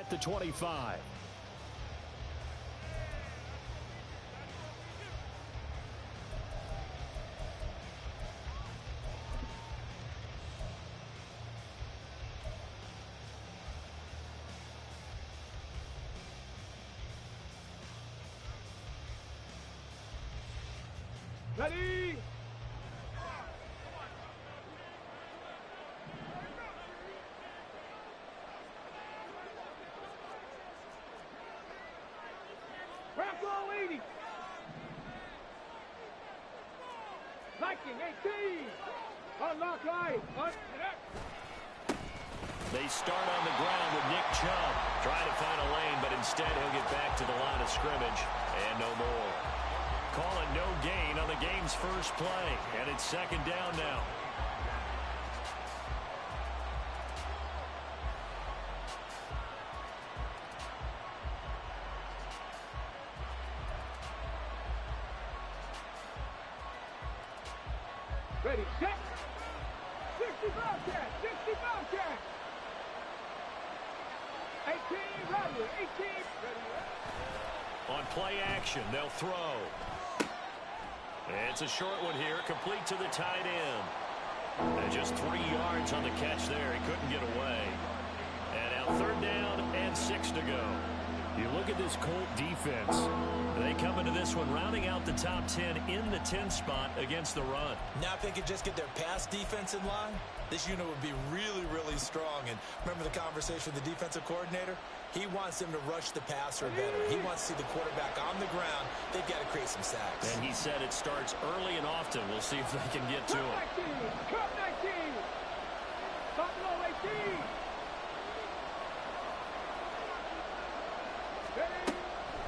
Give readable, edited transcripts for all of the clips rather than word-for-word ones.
at the 25. Ready? Rambo 80. Viking 18. Unlock line. They start on the ground with Nick Chubb trying to find a lane, but instead he'll get back to the line of scrimmage and no more. Call it no gain on the game's first play, and it's second down now. Ready, set. 65 catch, 65 catch. 18, ready, 18. Ready. On play action, they'll throw. It's a short one here, complete to the tight end. And just 3 yards on the catch there. He couldn't get away. And now third down and 6 to go. You look at this Colt defense. They come into this one rounding out the top 10 in the 10 spot against the run. Now if they could just get their pass defense in line, this unit would be really, really strong. And remember the conversation with the defensive coordinator? He wants them to rush the passer better. He wants to see the quarterback on the ground. They've got to create some sacks. And he said it starts early and often. We'll see if they can get to it. Cut 19. Buffalo 18.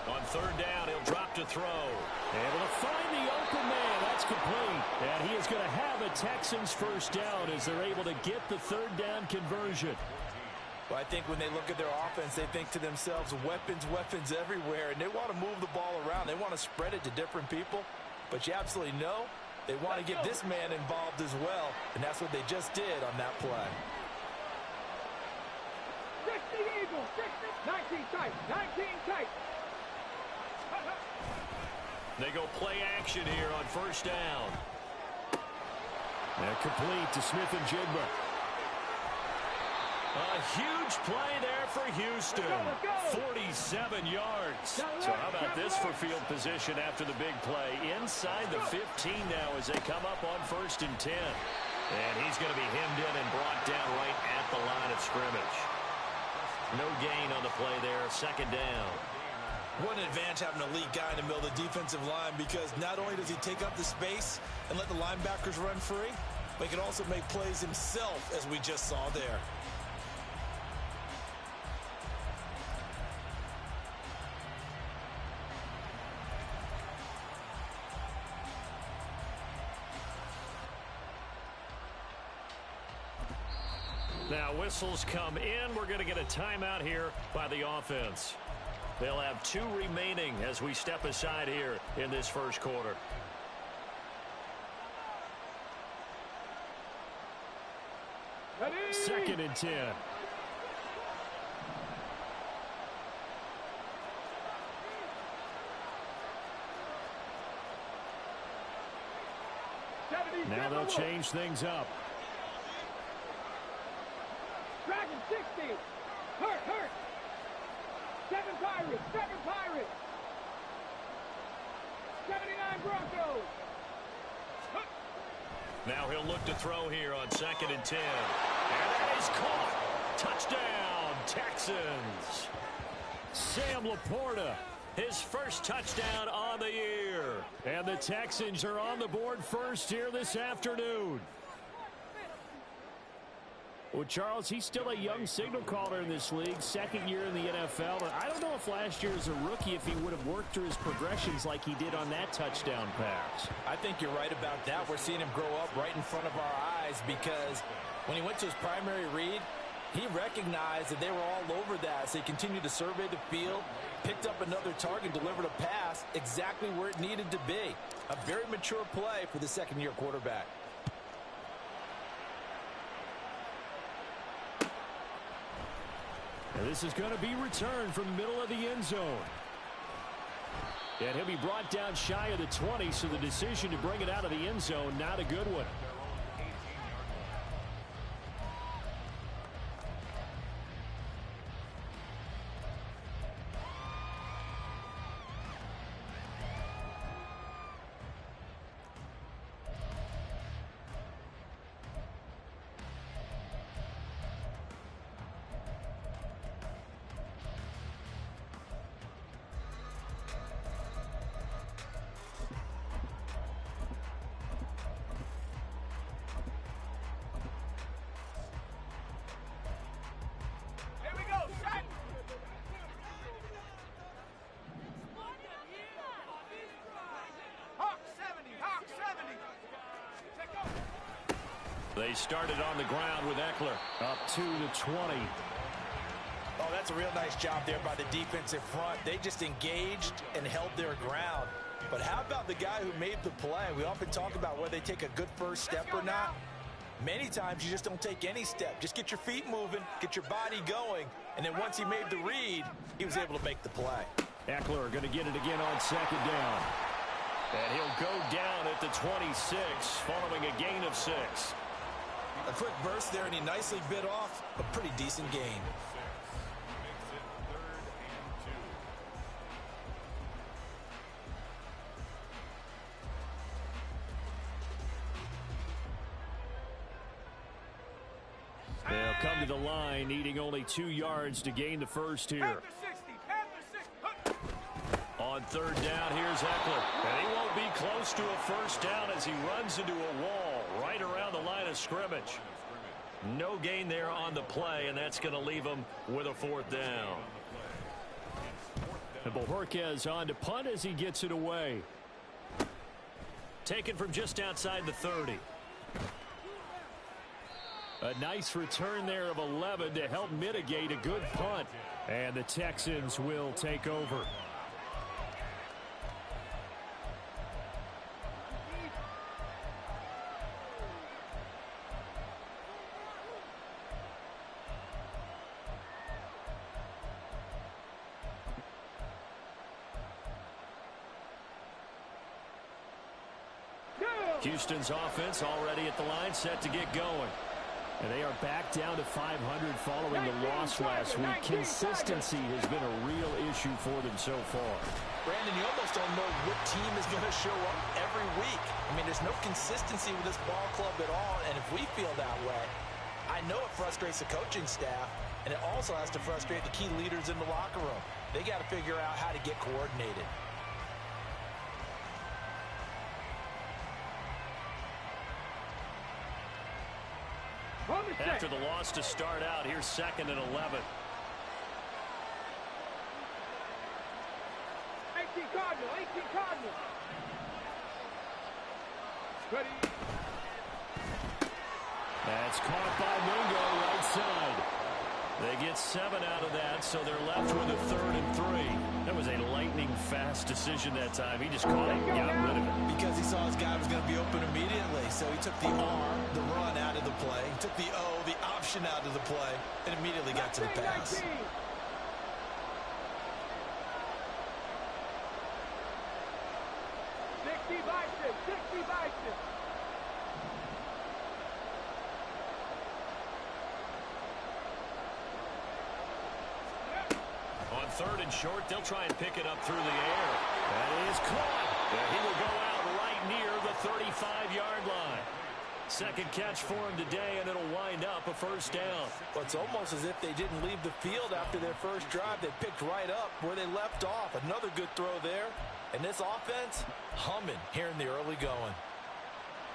On third down, he'll drop to throw. Able to find the open man. That's complete. And he is going to have a Texans first down as they're able to get the third down conversion. Well, I think when they look at their offense, they think to themselves, weapons, weapons everywhere. And they want to move the ball around. They want to spread it to different people. But you absolutely know they want to get this man involved as well. And that's what they just did on that play. 60 Eagles, 60, 19 tight, 19 tight. They go play action here on first down. They're complete to Smith-Njigba. A huge play there for Houston. 47 yards. So how about this for field position after the big play? Inside the 15 now as they come up on 1st and 10. And he's going to be hemmed in and brought down right at the line of scrimmage. No gain on the play there. Second down. What an advantage having an elite guy in the middle of the defensive line, because not only does he take up the space and let the linebackers run free, but he can also make plays himself, as we just saw there. Now whistles come in. We're going to get a timeout here by the offense. They'll have 2 remaining as we step aside here in this first quarter. Ready? 2nd and 10. Now they'll change things up. Dragon 60. Hurt. 7 Pirates, 7 Pirates. 79 Broncos. Now he'll look to throw here on 2nd and 10. And that is caught. Touchdown, Texans. Sam Laporta, his first touchdown on the year. And the Texans are on the board first here this afternoon. Well, Charles, he's still a young signal caller in this league, 2nd year in the NFL. And I don't know if last year as a rookie, if he would have worked through his progressions like he did on that touchdown pass. I think you're right about that. We're seeing him grow up right in front of our eyes, because when he went to his primary read, he recognized that they were all over that. So he continued to survey the field, picked up another target, delivered a pass exactly where it needed to be. A very mature play for the 2nd-year quarterback. And this is going to be returned from the middle of the end zone. And he'll be brought down shy of the 20, so the decision to bring it out of the end zone, not a good one. They started on the ground with Ekeler up to the 20. Oh, that's a real nice job there by the defensive front. They just engaged and held their ground. But how about the guy who made the play? We often talk about whether they take a good first step or not. Many times you just don't take any step. Just get your feet moving, get your body going, and then once he made the read, he was able to make the play. Ekeler going to get it again on second down. And he'll go down at the 26 following a gain of 6. A quick burst there, and he nicely bit off a pretty decent gain. They'll come to the line, needing only 2 yards to gain the first here. On third down, here's Ekeler. And he won't be close to a first down as he runs into a wall right around the line of scrimmage. No gain there on the play, and that's going to leave him with a 4th down. And Bojorquez on to punt as he gets it away. Taken from just outside the 30. A nice return there of 11 to help mitigate a good punt. And the Texans will take over. Houston's offense already at the line, set to get going. And they are back down to 500 following the loss last week. Consistency has been a real issue for them so far. Brandon, you almost don't know what team is going to show up every week. I mean, there's no consistency with this ball club at all, and if we feel that way, I know it frustrates the coaching staff, and it also has to frustrate the key leaders in the locker room. They got to figure out how to get coordinated. After the loss to start out, here's 2nd and 11. 18 Cardinal, 18 Cardinal. Ready. That's caught by Mingo right side. They get 7 out of that, so they're left with a 3rd and 3. That was a lightning-fast decision that time. He just caught it and got rid of it. Because he saw his guy was going to be open immediately, so he took the R, the run, out of the play. He took the O, the option, out of the play, and immediately got to the pass. 19. On 3rd and short, they'll try and pick it up through the air. That is caught. And he will go out right near the 35-yard line. 2nd catch for him today, and it'll wind up a 1st down. Well, it's almost as if they didn't leave the field after their first drive. They picked right up where they left off. Another good throw there. And this offense, humming here in the early going.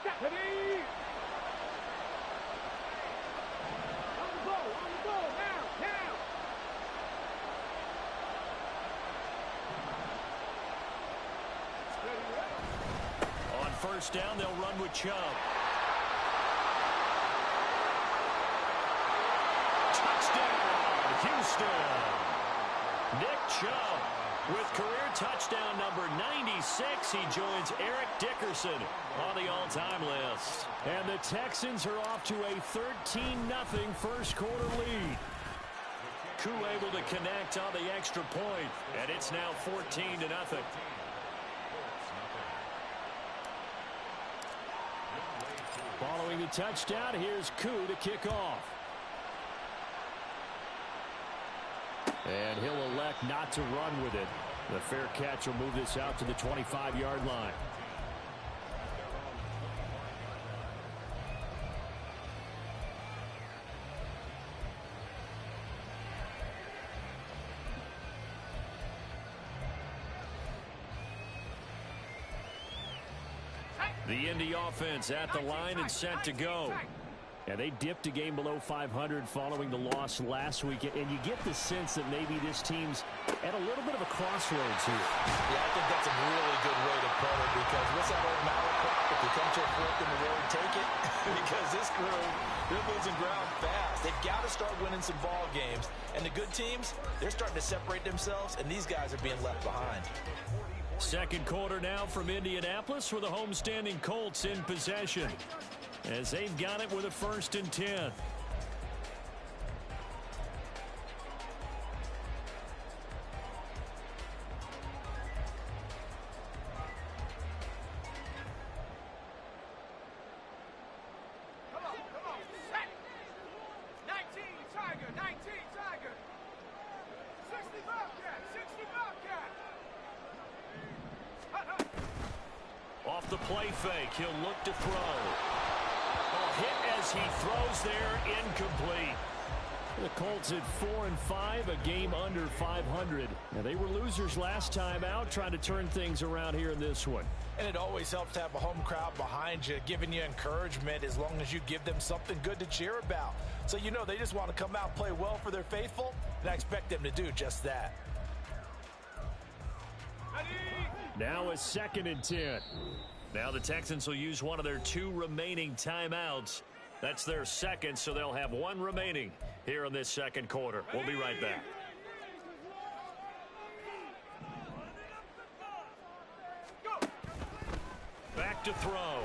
Stephanie! On the goal, now! On 1st down, they'll run with Chubb. Touchdown, Houston! Nick Chubb with career touchdown number 96. He joins Eric Dickerson on the all-time list. And the Texans are off to a 13-0 first quarter lead. Koo able to connect on the extra point, and it's now 14-0. Following the touchdown, here's Koo to kick off. And he'll elect not to run with it. The fair catch will move this out to the 25-yard line. The Indy offense at the line and set to go. And they dipped a game below 500 following the loss last week. And you get the sense that maybe this team's at a little bit of a crossroads here. Yeah, I think that's a really good way to put it, because what's that old malaprop? If you come to a fork in the road, take it. Because this crew, they're losing ground fast. They've got to start winning some ball games. And the good teams, they're starting to separate themselves, and these guys are being left behind. Second quarter now from Indianapolis with the homestanding Colts in possession, as they've got it with a 1st and 10. Come on. 19 Tiger, 19 Tiger. 60 Bobcat, 60 Bobcat. Off the play fake, he'll look to throw. A hit as he throws there, incomplete. The Colts at 4-5, a game under 500. Now, they were losers last time out, trying to turn things around here in this one. And it always helps to have a home crowd behind you, giving you encouragement as long as you give them something good to cheer about. So you know they just want to come out and play well for their faithful, and I expect them to do just that. Now a 2nd and 10. Now the Texans will use one of their 2 remaining timeouts. That's their second, so they'll have 1 remaining here in this second quarter. We'll be right back. Back to throw.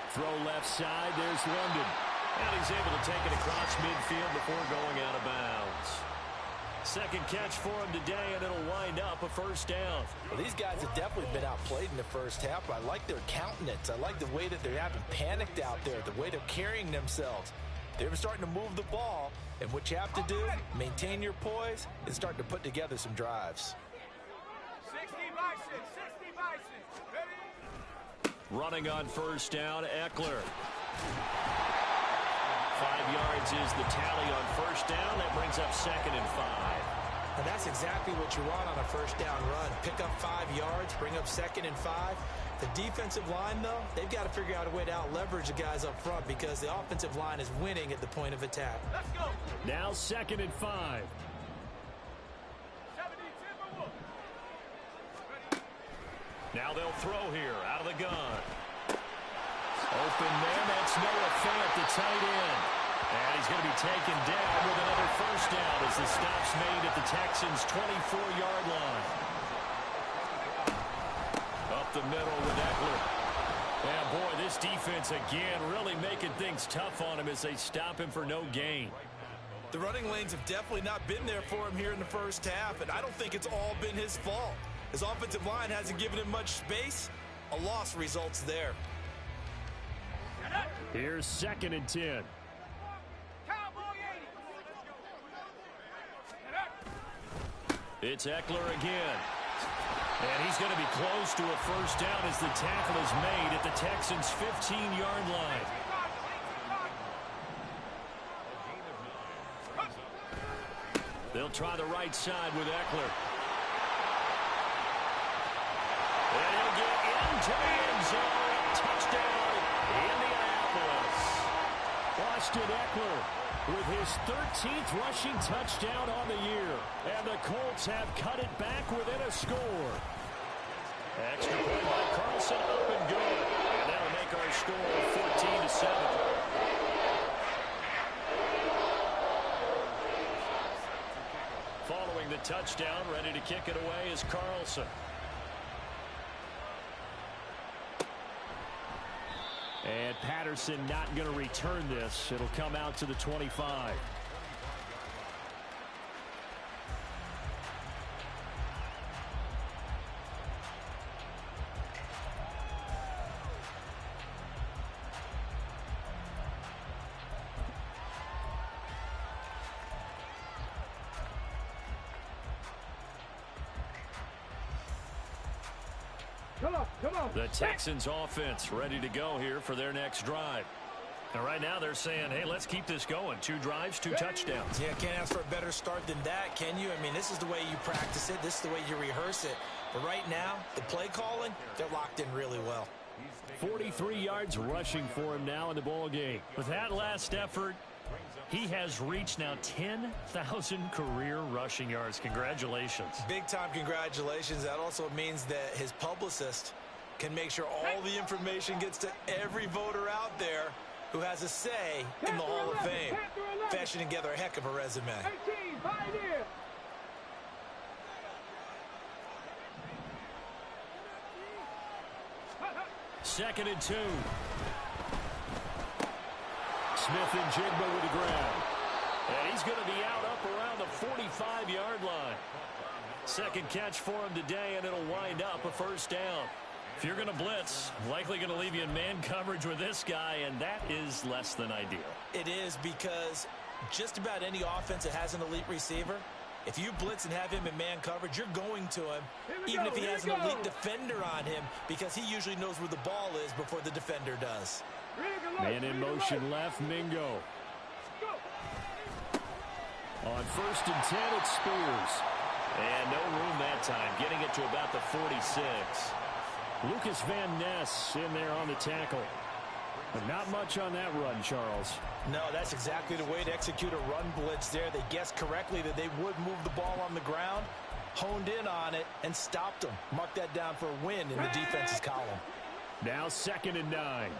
Throw left side. There's London. And he's able to take it across midfield before going out of bounds. Second catch for him today, and it'll wind up a 1st down. Well, these guys have definitely been outplayed in the first half. I like their countenance. I like the way that they haven't panicked out there, the way they're carrying themselves. They're starting to move the ball, and what you have to do, maintain your poise, and start to put together some drives. 60 Bison, ready? Running on 1st down, Eckler. 5 yards is the tally on 1st down. That brings up 2nd and 5. And that's exactly what you want on a 1st down run. Pick up 5 yards, bring up 2nd and 5. The defensive line, though, they've got to figure out a way to out-leverage the guys up front, because the offensive line is winning at the point of attack. Let's go. Now 2nd and 5. 70 Timberwolves. Now they'll throw here out of the gun. Open man, that's Noah Fant, the tight end. And he's going to be taken down with another 1st down as the stop's made at the Texans' 24-yard line. Up the middle with Eckler. And boy, this defense again really making things tough on him as they stop him for no gain. The running lanes have definitely not been there for him here in the first half, and I don't think it's all been his fault. His offensive line hasn't given him much space. A loss results there. Here's 2nd and 10. Cowboy 80. It's Eckler again. And he's going to be close to a 1st down as the tackle is made at the Texans' 15-yard line. They'll try the right side with Eckler. And he'll get into the end zone. Touchdown, Indianapolis. Austin Eckler with his 13th rushing touchdown on the year. And the Colts have cut it back within a score. Extra point by Carlson, up and good. And that'll make our score 14-7. Following the touchdown, ready to kick it away is Carlson. And Patterson not going to return this. It'll come out to the 25. Come on. The Texans offense ready to go here for their next drive. And right now they're saying, hey, let's keep this going. 2 drives, 2 touchdowns. Yeah, can't ask for a better start than that, can you? I mean, this is the way you practice it. This is the way you rehearse it. But right now, the play calling, they're locked in really well. 43 yards rushing for him now in the ball game. With that last effort, he has reached now 10,000 career rushing yards. Congratulations. Big-time congratulations. That also means that his publicist can make sure all the information gets to every voter out there who has a say in the Hall of Fame. Fashioning together a heck of a resume. 18, Pioneer. Second and 2. Smith-Njigba with the ground. And he's going to be out up around the 45-yard line. Second catch for him today, and it'll wind up a first down. If you're going to blitz, likely going to leave you in man coverage with this guy, and that is less than ideal. It is, because just about any offense that has an elite receiver, if you blitz and have him in man coverage, you're going to him, even if he has an elite defender on him, because he usually knows where the ball is before the defender does. Man in motion left, Mingo. On 1st and 10, it's Spears. And no room that time, getting it to about the 46. Lucas Van Ness in there on the tackle. But not much on that run, Charles. No, that's exactly the way to execute a run blitz there. They guessed correctly that they would move the ball on the ground, honed in on it, and stopped them. Mark that down for a win in the defense's column. Now 2nd and 9.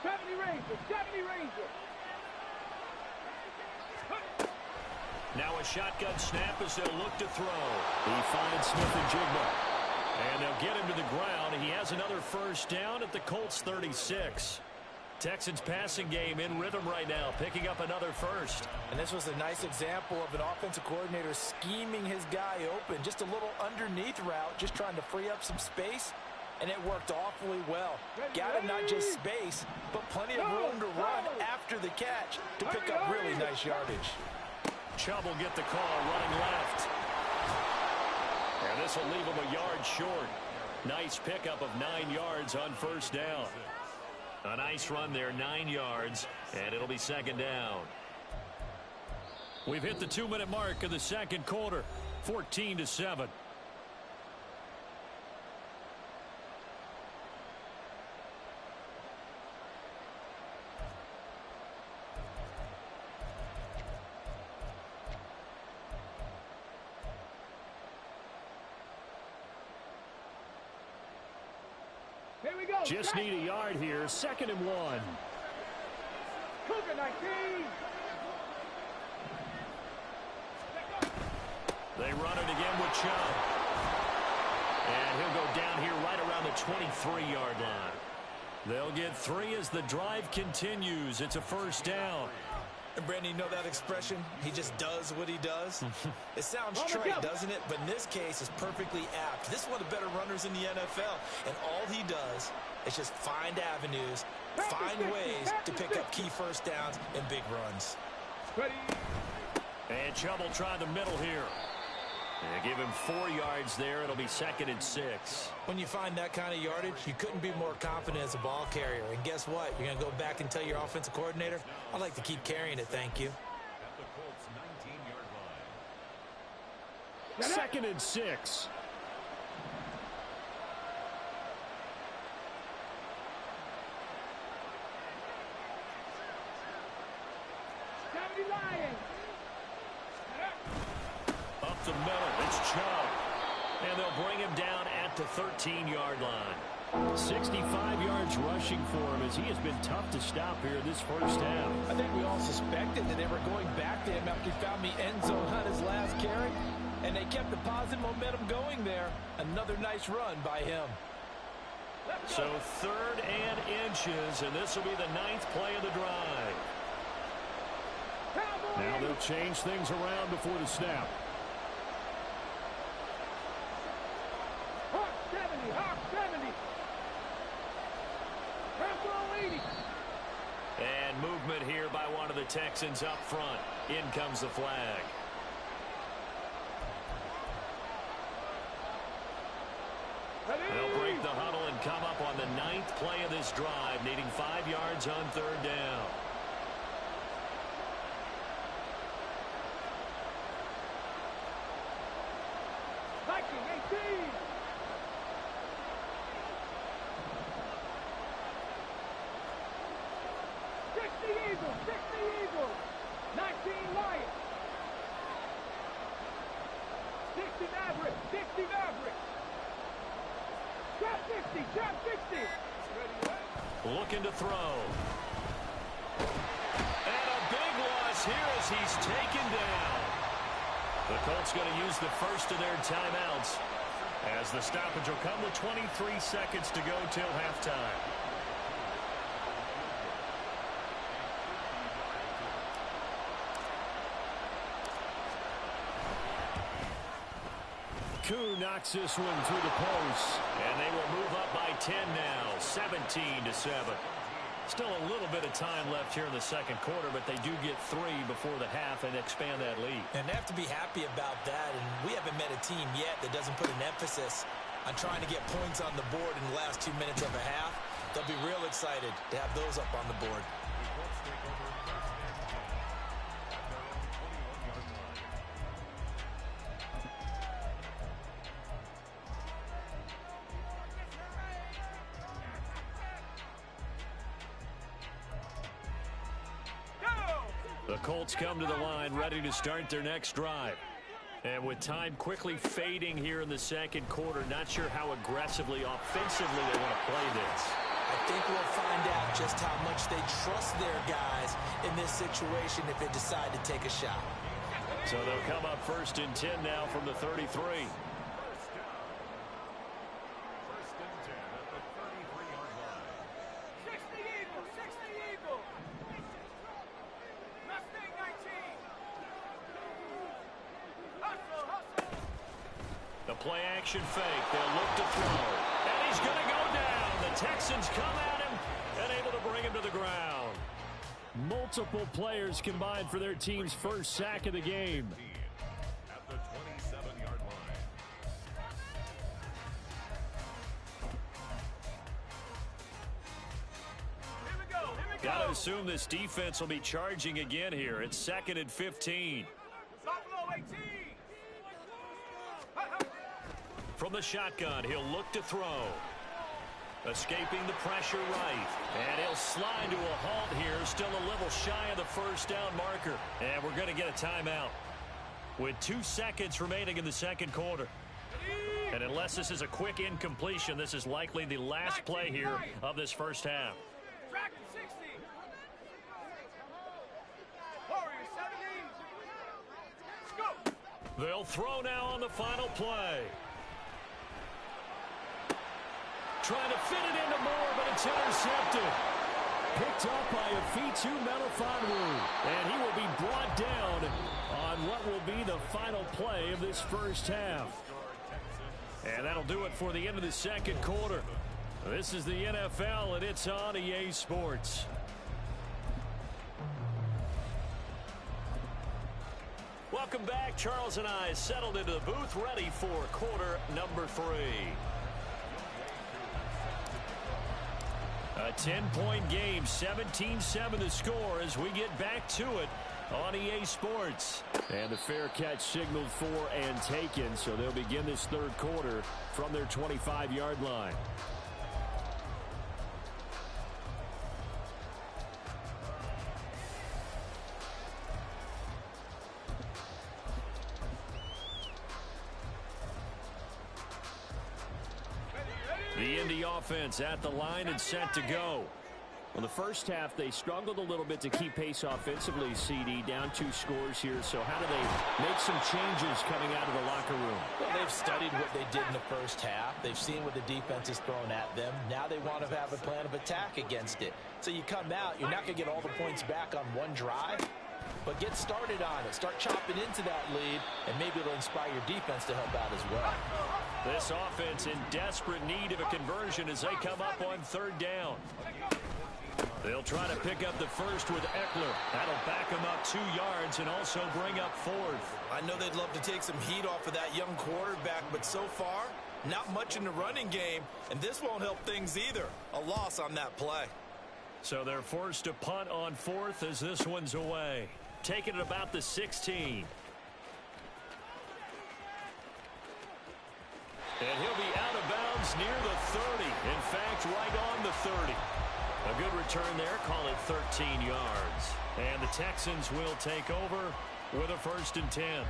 70 Ranger. Now a shotgun snap as they'll look to throw. He finds Smith-Njigba. And they'll get him to the ground. He has another first down at the Colts 36. Texans passing game in rhythm right now, picking up another first. And this was a nice example of an offensive coordinator scheming his guy open. Just a little underneath route, just trying to free up some space. And it worked awfully well. Got him not just space, but plenty of room to run after the catch to pick up really nice yardage. Chubb will get the call running left. And this will leave him a yard short. Nice pickup of 9 yards on first down. A nice run there, 9 yards, and it'll be 2nd down. We've hit the 2-minute mark of the second quarter, 14-7. Just need a yard here. 2nd and 1. Cougar 19. They run it again with Chubb. And he'll go down here right around the 23-yard line. They'll get 3 as the drive continues. It's a first down. And Brandon, you know that expression? He just does what he does. It sounds trite, doesn't it? But in this case, it's perfectly apt. This is one of the better runners in the NFL. And all he does is just find avenues, find ways to pick up key first downs and big runs. Ready. And Chubb will try the middle here. And give him 4 yards there. It'll be 2nd and 6. When you find that kind of yardage, you couldn't be more confident as a ball carrier. And guess what? You're going to go back and tell your offensive coordinator, I'd like to keep carrying it, thank you. 2nd and 6. Up the middle, it's Chubb. And they'll bring him down at the 13-yard line. 65 yards rushing for him as he has been tough to stop here this first half. I think we all suspected that they were going back to him after he found the end zone on his last carry. And they kept the positive momentum going there. Another nice run by him. So 3rd and inches, and this will be the 9th play of the drive. Now they'll change things around before the snap. Hawk 70. Hawk 70. Rambo 80. And movement here by one of the Texans up front. In comes the flag. They'll break the huddle and come up on the 9th play of this drive, needing 5 yards on 3rd down. Looking to throw. And a big loss here as he's taken down. The Colts going to use the first of their timeouts as the stoppage will come with 23 seconds to go till halftime. Koo knocks this one through the post. And they will move up by 10 now, 17-7. Still a little bit of time left here in the second quarter, but they do get 3 before the half and expand that lead. And they have to be happy about that. And we haven't met a team yet that doesn't put an emphasis on trying to get points on the board in the last 2 minutes of a half. They'll be real excited to have those up on the board. The Colts come to the line ready to start their next drive. And with time quickly fading here in the second quarter, not sure how aggressively, offensively they want to play this. I think we'll find out just how much they trust their guys in this situation if they decide to take a shot. So they'll come up 1st and 10 now from the 33. Play action fake. They'll look to throw. And he's going to go down. The Texans come at him and able to bring him to the ground. Multiple players combined for their team's first sack of the game. At the 27-yard line. Here we go. Got to assume this defense will be charging again here. It's 2nd and 15. Buffalo 18. From the shotgun, he'll look to throw. Escaping the pressure right. And he'll slide to a halt here. Still a little shy of the first down marker. And we're going to get a timeout. With 2 seconds remaining in the second quarter. And unless this is a quick incompletion, this is likely the last play here of this first half. Dragon 60. Warriors 17. Let's go. They'll throw now on the final play. Trying to fit it into Moore, but it's intercepted. Picked up by Afitu Melifonwu. And he will be brought down on what will be the final play of this first half. And that'll do it for the end of the second quarter. This is the NFL, and it's on EA Sports. Welcome back. Charles and I settled into the booth, ready for quarter number 3. A 10-point game, 17-7 the score as we get back to it on EA Sports. And the fair catch signaled for and taken, so they'll begin this third quarter from their 25-yard line. The Indy offense at the line and set to go. Well, the first half, they struggled a little bit to keep pace offensively, CD, down 2 scores here. So how do they make some changes coming out of the locker room? Well, they've studied what they did in the first half. They've seen what the defense has thrown at them. Now they want to have a plan of attack against it. So you come out, you're not going to get all the points back on one drive, but get started on it. Start chopping into that lead, and maybe it'll inspire your defense to help out as well. This offense in desperate need of a conversion as they come up on 3rd down. They'll try to pick up the first with Eckler. That'll back them up 2 yards and also bring up 4th. I know they'd love to take some heat off of that young quarterback, but so far, Not much in the running game, and this won't help things either. A loss on that play. So they're forced to punt on 4th as this one's away. Taking it about the 16. And he'll be out of bounds near the 30. In fact, right on the 30. A good return there. Call it 13 yards. And the Texans will take over with a 1st and 10.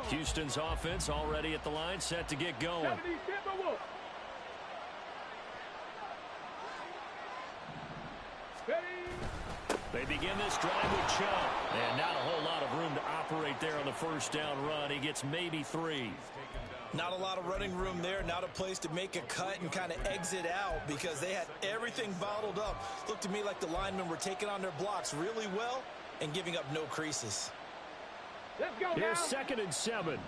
Houston's offense already at the line, set to get going. They begin this drive with Chubb. And not a whole lot of room to operate there on the 1st down run. He gets maybe 3. Not a lot of running room there. Not a place to make a cut and kind of exit out because they had everything bottled up. Looked to me like the linemen were taking on their blocks really well and giving up no creases. Let's go. Here's 2nd and 7.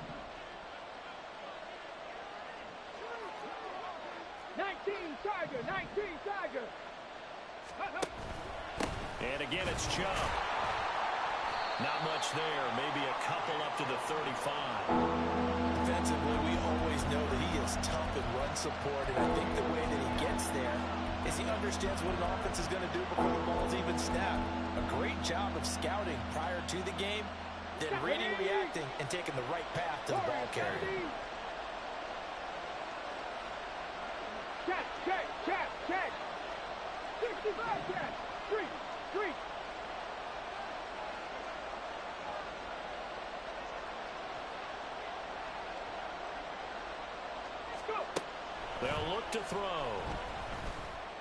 19 Tiger, 19 Tiger. And again, it's Chubb. Not much there. Maybe a couple up to the 35. Defensively, we always know that he is tough in run support, and I think the way that he gets there is he understands what an offense is going to do before the ball's even snapped. A great job of scouting prior to the game, then reading, reacting, and taking the right path to the ball carrier. Check, check, check, check. 65 check. 3. Let's go. They'll look to throw.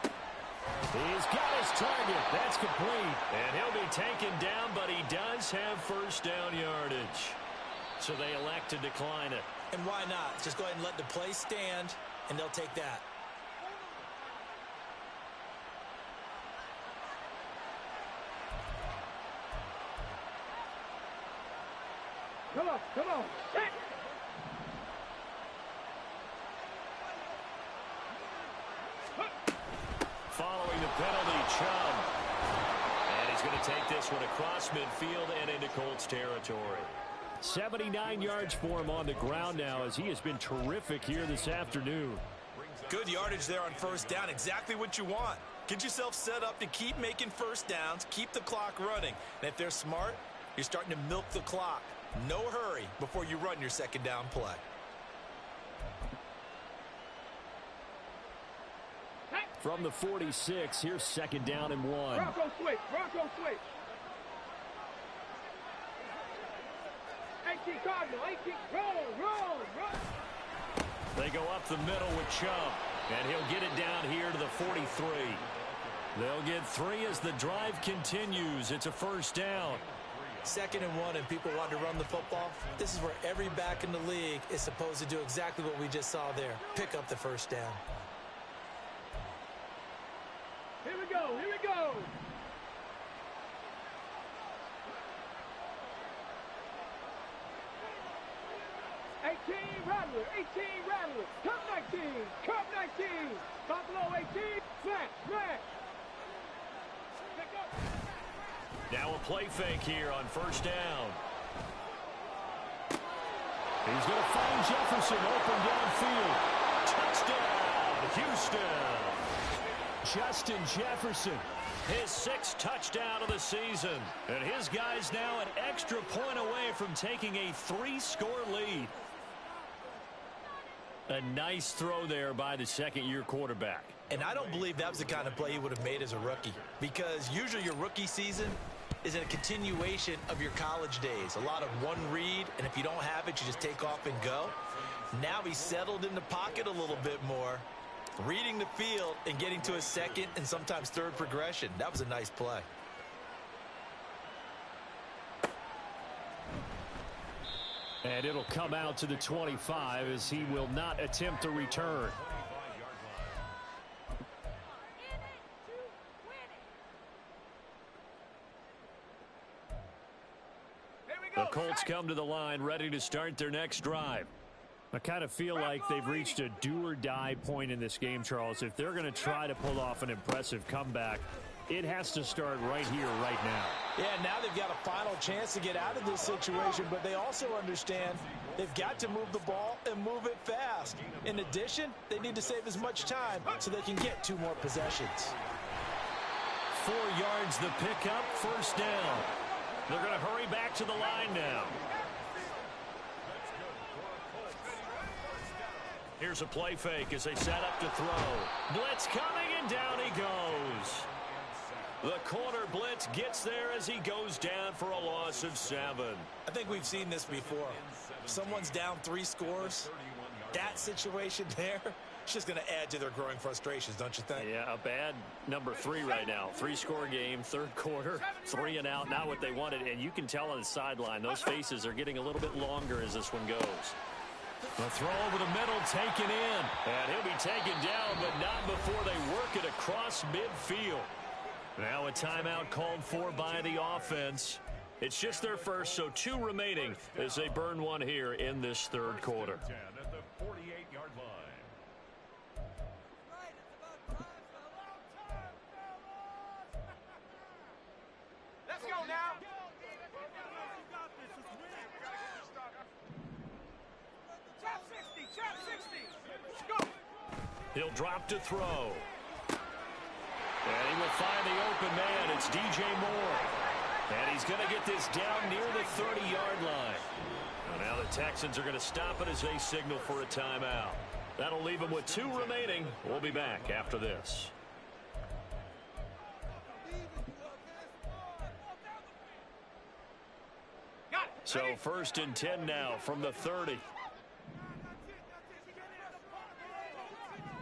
He's got his target. That's complete. And he'll be taken down, but he does have 1st down yardage. So they elect to decline it. And why not? Just go ahead and let the play stand, and they'll take that. Come on. Check. Following the penalty, Chubb. And he's going to take this one across midfield and into Colts territory. 79 yards for him on the ground now as he has been terrific here this afternoon. Good yardage there on 1st down. Exactly what you want. Get yourself set up to keep making 1st downs, keep the clock running. And if they're smart, you're starting to milk the clock. No hurry before you run your 2nd down play. From the 46, here's 2nd down and 1. Bronco switch. 18 Cardinal, 18. Roll. They go up the middle with Chubb, and he'll get it down here to the 43. They'll get 3 as the drive continues. It's a 1st down. 2nd and 1, and people want to run the football. This is where every back in the league is supposed to do exactly what we just saw there. Pick up the 1st down. Here we go. 18 Rattler. Cup 19. Buffalo 18. Smash. Now a play fake here on 1st down. He's going to find Jefferson open downfield. Touchdown, Houston. Justin Jefferson, his 6th touchdown of the season. And his guys now an extra point away from taking a 3-score lead. A nice throw there by the 2nd-year quarterback. And I don't believe that was the kind of play he would have made as a rookie, because usually your rookie season is a continuation of your college days. A lot of one read, and if you don't have it, you just take off and go. Now he's settled in the pocket a little bit more, reading the field and getting to his 2nd and sometimes 3rd progression. That was a nice play. And it'll come out to the 25 as he will not attempt a return. The Colts come to the line ready to start their next drive. I kind of feel like they've reached a do-or-die point in this game, Charles. If they're going to try to pull off an impressive comeback, it has to start right here, right now. Yeah, now they've got a final chance to get out of this situation, but they also understand they've got to move the ball and move it fast. In addition, they need to save as much time so they can get 2 more possessions. 4 yards the pickup, first down. They're going to hurry back to the line now. Here's a play fake as they set up to throw. Blitz coming, and down he goes. The corner blitz gets there as he goes down for a loss of 7. I think we've seen this before. Someone's down 3 scores. That situation there, it's just going to add to their growing frustrations, don't you think? Yeah, a bad number 3 right now. 3-score game, 3rd quarter, 3 and out, not what they wanted. And you can tell on the sideline, those faces are getting a little bit longer as this one goes. The throw over the middle, taken in. And he'll be taken down, but not before they work it across midfield. Now a timeout called for by the offense. It's just their first, so 2 remaining as they burn one here in this 3rd quarter. 10 at the 48-yard line. Let's go now. Chop 60, chop 60. Let's go. He'll drop to throw. And he will find the open man. It's DJ Moore. And he's going to get this down near the 30-yard line. And now the Texans are going to stop it as they signal for a timeout. That'll leave them with 2 remaining. We'll be back after this. So 1st and 10 now from the 30.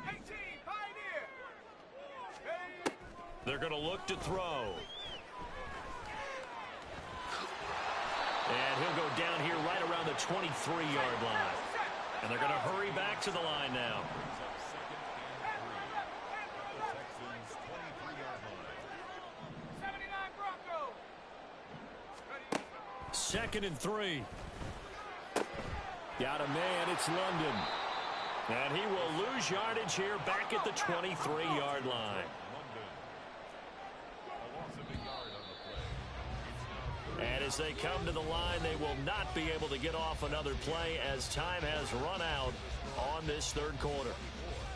18, Pioneer. They're going to look to throw. And he'll go down here right around the 23-yard line. And they're going to hurry back to the line now. Second and 3. Got a man, it's London. And he will lose yardage here back at the 23-yard line. And as they come to the line, they will not be able to get off another play as time has run out on this 3rd quarter.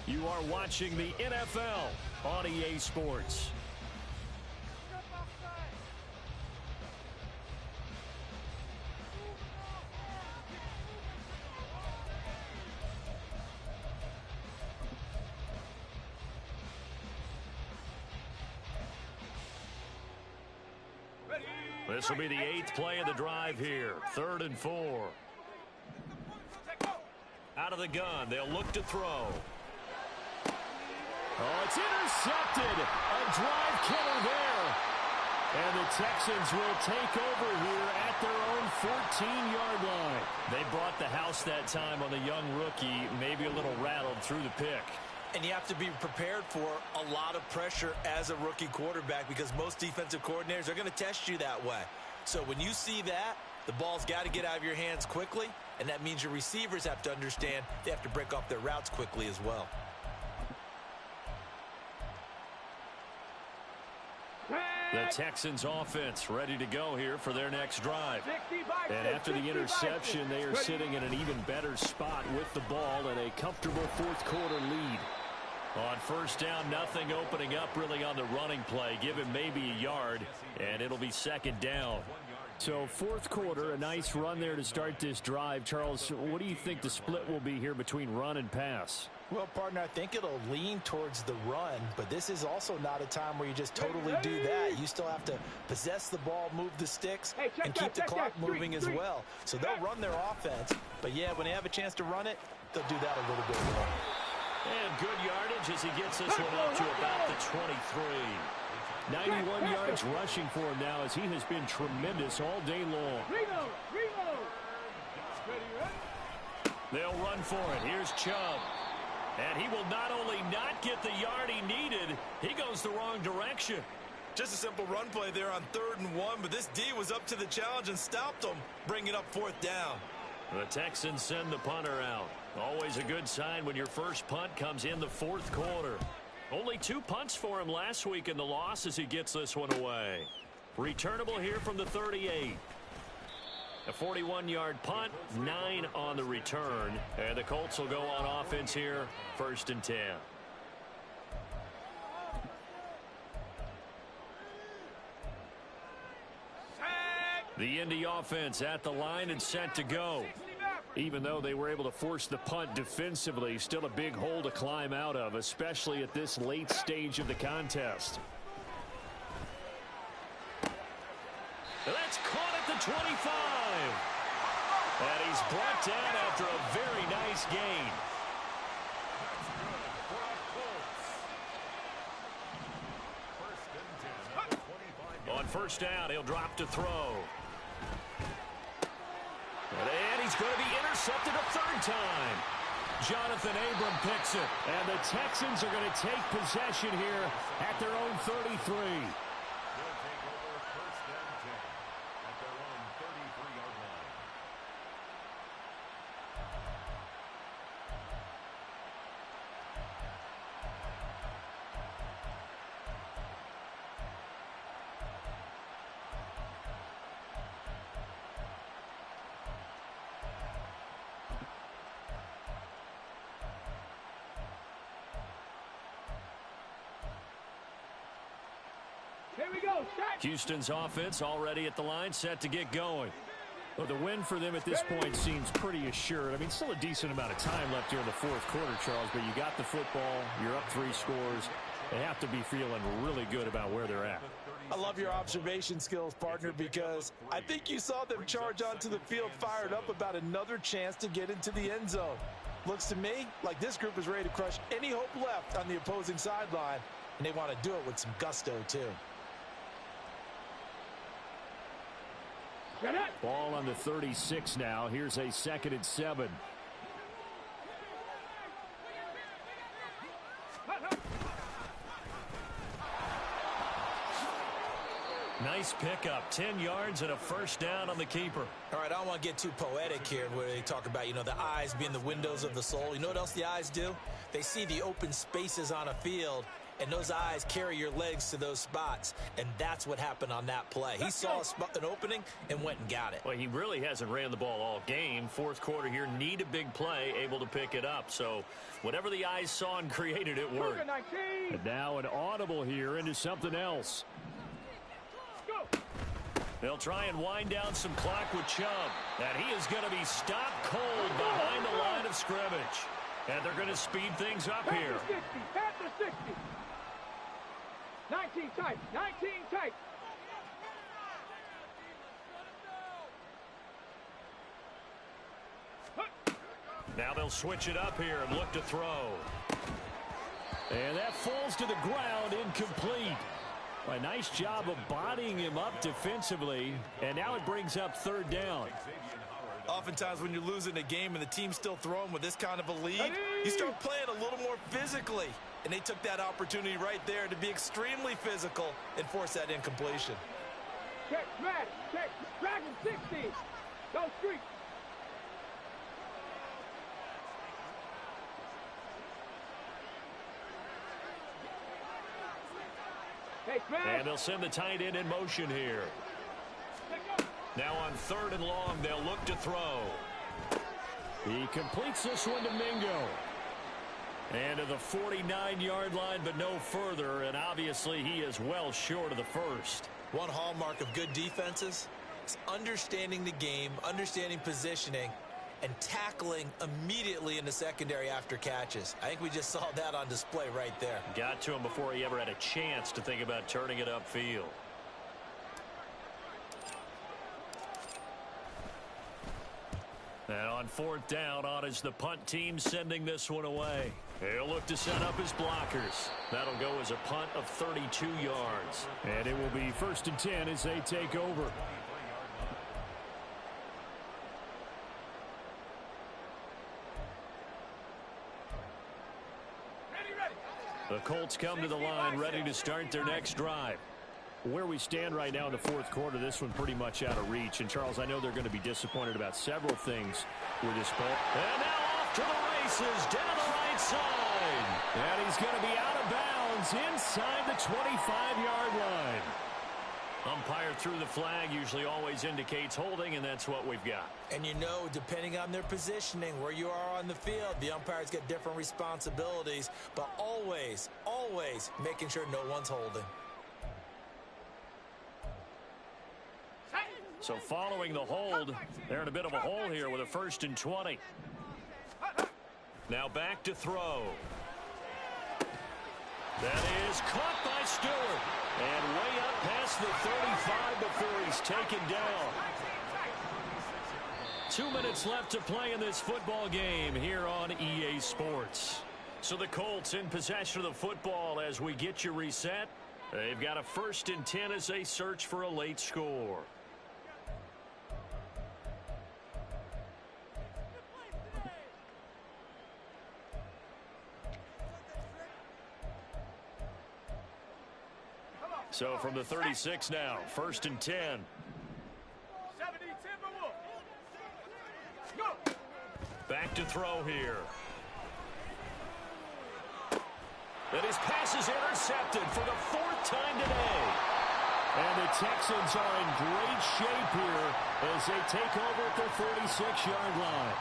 You are watching the NFL on EA Sports. This will be the 8th play of the drive here. 3rd and 4. Out of the gun. They'll look to throw. Oh, it's intercepted. A drive killer there. And the Texans will take over here at their own 14-yard line. They brought the house that time on the young rookie, maybe a little rattled through the pick. And you have to be prepared for a lot of pressure as a rookie quarterback because most defensive coordinators are going to test you that way. So when you see that, the ball's got to get out of your hands quickly, and that means your receivers have to understand they have to break off their routes quickly as well. The Texans offense ready to go here for their next drive. And after the interception, they are sitting in an even better spot with the ball and a comfortable 4th quarter lead. On 1st down, nothing opening up really on the running play. Give him maybe a yard, and it'll be 2nd down. So 4th quarter, a nice run there to start this drive. Charles, what do you think the split will be here between run and pass? Well, partner, I think it'll lean towards the run, but this is also not a time where you just totally do that. You still have to possess the ball, move the sticks, and keep the clock moving as well. So they'll run their offense, but yeah, when they have a chance to run it, they'll do that a little bit more. And good yardage as he gets this one up to about the 23. 91 yards rushing for him now as he has been tremendous all day long. They'll run for it. Here's Chubb. And he will not only not get the yard he needed, he goes the wrong direction. Just a simple run play there on 3rd and 1, but this D was up to the challenge and stopped him, bringing up 4th down. The Texans send the punter out. Always a good sign when your first punt comes in the fourth quarter. Only 2 punts for him last week in the loss as he gets this one away. Returnable here from the 38. A 41-yard punt, 9 on the return. And the Colts will go on offense here, 1st and 10. The Indy offense at the line and set to go. Even though they were able to force the punt defensively, still a big hole to climb out of, especially at this late stage of the contest. That's caught at the 25. And he's brought down after a very nice gain. On 1st down, he'll drop to throw. And he's going to be intercepted a 3rd time. Jonathan Abram picks it. And the Texans are going to take possession here at their own 33. They'll take over 1st and 10 at their own 33-yard line. Here we go. Start. Houston's offense already at the line, set to get going. Well, the win for them at this point seems pretty assured. I mean, still a decent amount of time left here in the fourth quarter, Charles, but you got the football, you're up 3 scores. They have to be feeling really good about where they're at. I love your observation skills, partner, because I think you saw them charge onto the field fired up about another chance to get into the end zone. Looks to me like this group is ready to crush any hope left on the opposing sideline, and they want to do it with some gusto, too. Ball on the 36 now. Here's a 2nd and 7. Nice pickup. 10 yards and a 1st down on the keeper. All right, I don't want to get too poetic here where they talk about, the eyes being the windows of the soul. You know what else the eyes do? They see the open spaces on a field, and those eyes carry your legs to those spots, and that's what happened on that play. He saw an opening and went and got it. Well, he really hasn't ran the ball all game. Fourth quarter here, need a big play, able to pick it up. So whatever the eyes saw and created, it worked. And now an audible here into something else. They'll try and wind down some clock with Chubb. And he is going to be stopped cold behind the line of scrimmage. And they're going to speed things up here. At the 60. 19 tight. 19 tight. Now they'll switch it up here and look to throw. And that falls to the ground, incomplete. A nice job of bodying him up defensively, and now it brings up 3rd down. Oftentimes when you're losing a game and the team's still throwing with this kind of a lead, you start playing a little more physically. And they took that opportunity right there to be extremely physical and force that incompletion. Check, smash, check, Dragon 60. Go street. Hey, and they'll send the tight end in motion here. Now on 3rd and long, they'll look to throw. He completes this one to Mingo. And to the 49-yard line, but no further. And obviously, he is well short of the first. One hallmark of good defenses is understanding the game, understanding positioning, and tackling immediately in the secondary after catches. I think we just saw that on display right there. Got to him before he ever had a chance to think about turning it upfield. And on 4th down, on is the punt team sending this one away. He'll look to set up his blockers. That'll go as a punt of 32 yards. And it will be 1st and 10 as they take over. The Colts come to the line ready to start their next drive. Where we stand right now in the fourth quarter, this one pretty much out of reach. And, Charles, I know they're going to be disappointed about several things with this ball. And now off to the races down the right side. And he's going to be out of bounds inside the 25-yard line. Umpire threw the flag, usually always indicates holding, and that's what we've got. And you know, depending on their positioning, where you are on the field, the umpires get different responsibilities, but always, always making sure no one's holding. So following the hold, they're in a bit of a hole here with a 1st and 20. Now back to throw. That is caught by Stewart. And way up past the 35 before he's taken down. 2 minutes left to play in this football game here on EA Sports. So the Colts in possession of the football as we get you reset. They've got a 1st and 10 as they search for a late score. So from the 36 now, 1st and 10. 70 Timberwolves. Go. Back to throw here. And his pass is intercepted for the 4th time today. And the Texans are in great shape here as they take over at their 46-yard line.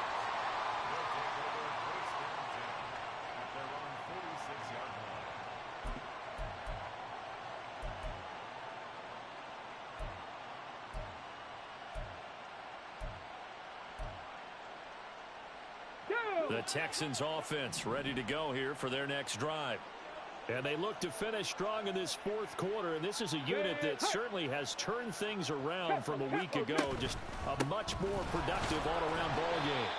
The Texans offense ready to go here for their next drive. And they look to finish strong in this 4th quarter, and this is a unit that certainly has turned things around from a week ago. Just a much more productive all-around ball game.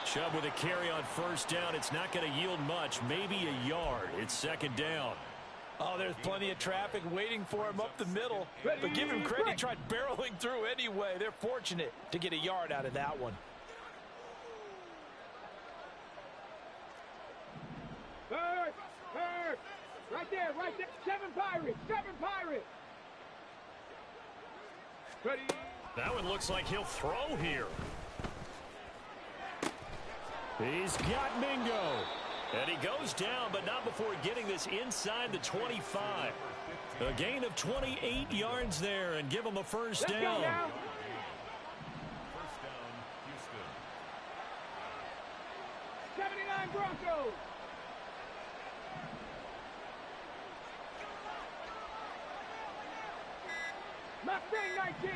Chubb with a carry on 1st down. It's not going to yield much, maybe a yard. It's 2nd down. Oh, there's plenty of traffic waiting for him up the middle. But give him credit, he tried barreling through anyway. They're fortunate to get a yard out of that one. Right there. 7 Pirates. Ready. That one looks like he'll throw here. He's got Mingo. And he goes down, but not before getting this inside the 25. A gain of 28 yards there, and give him a 1st down. First down, Houston. 79 Broncos. Mustang 19.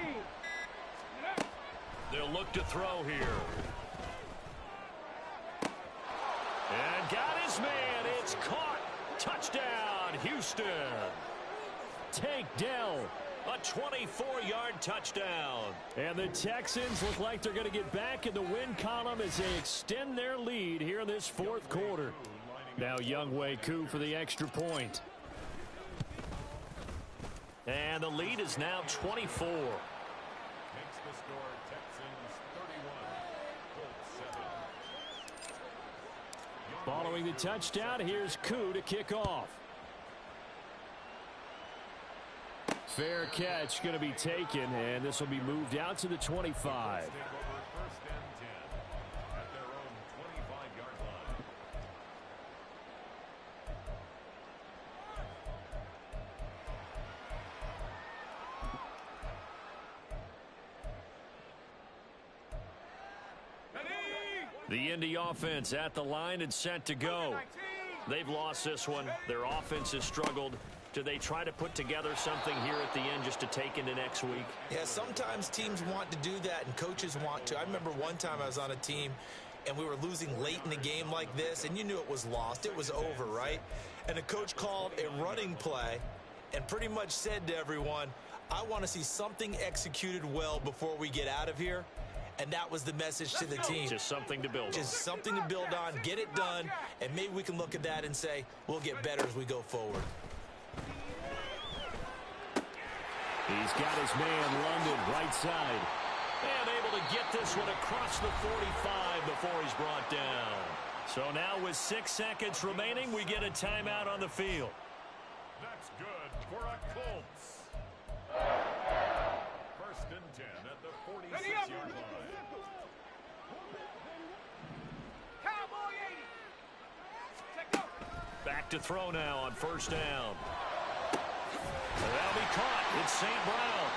They'll look to throw here. And got his man. It's caught. Touchdown, Houston. Tank Dell. A 24-yard touchdown. And the Texans look like they're going to get back in the win column as they extend their lead here in this 4th quarter. Now Younghoe Koo for the extra point. And the lead is now 24. Makes the score Texans 31, Colts 7. Following the touchdown, here's Koo to kick off. Fair catch going to be taken, and this will be moved out to the 25. Take over 1st and 10 at their own 25-yard line. The Indy offense at the line and set to go. They've lost this one. Their offense has struggled. Do they try to put together something here at the end just to take into next week? Yeah, sometimes teams want to do that and coaches want to. I remember one time I was on a team and we were losing late in the game like this, and you knew it was lost. It was over, right? And the coach called a running play and pretty much said to everyone, I want to see something executed well before we get out of here. And that was the message to the team. Just something to build on. Just something to build on, get it done, and maybe we can look at that and say, we'll get better as we go forward. He's got his man, London, right side. And able to get this one across the 45 before he's brought down. So now with 6 seconds remaining, we get a timeout on the field. That's good for a Colts. 1st and 10 at the 46-yard line. Cowboys. back to throw now on first down. That'll be caught. It's St. Brown.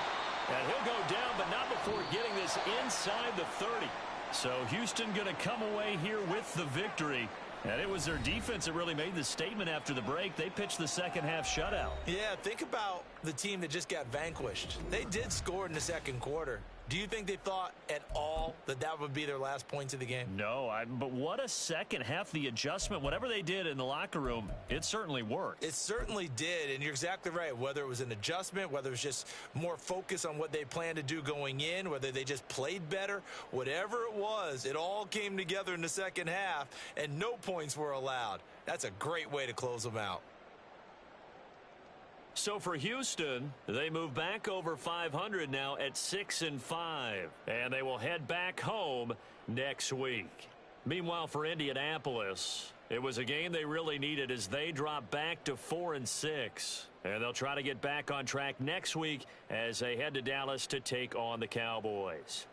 And he'll go down, but not before getting this inside the 30. So Houston going to come away here with the victory. And it was their defense that really made the statement after the break. They pitched the second half shutout. Yeah, think about the team that just got vanquished. They did score in the second quarter. Do you think they thought at all that that would be their last points of the game? No, but what a second half. The adjustment, whatever they did in the locker room, it certainly worked. It certainly did, and you're exactly right. Whether it was an adjustment, whether it was just more focus on what they planned to do going in, whether they just played better, whatever it was, it all came together in the second half, and no points were allowed. That's a great way to close them out. So for Houston, they move back over 500 now at 6-5, and they will head back home next week. Meanwhile, for Indianapolis, it was a game they really needed as they drop back to 4-6, and they'll try to get back on track next week as they head to Dallas to take on the Cowboys.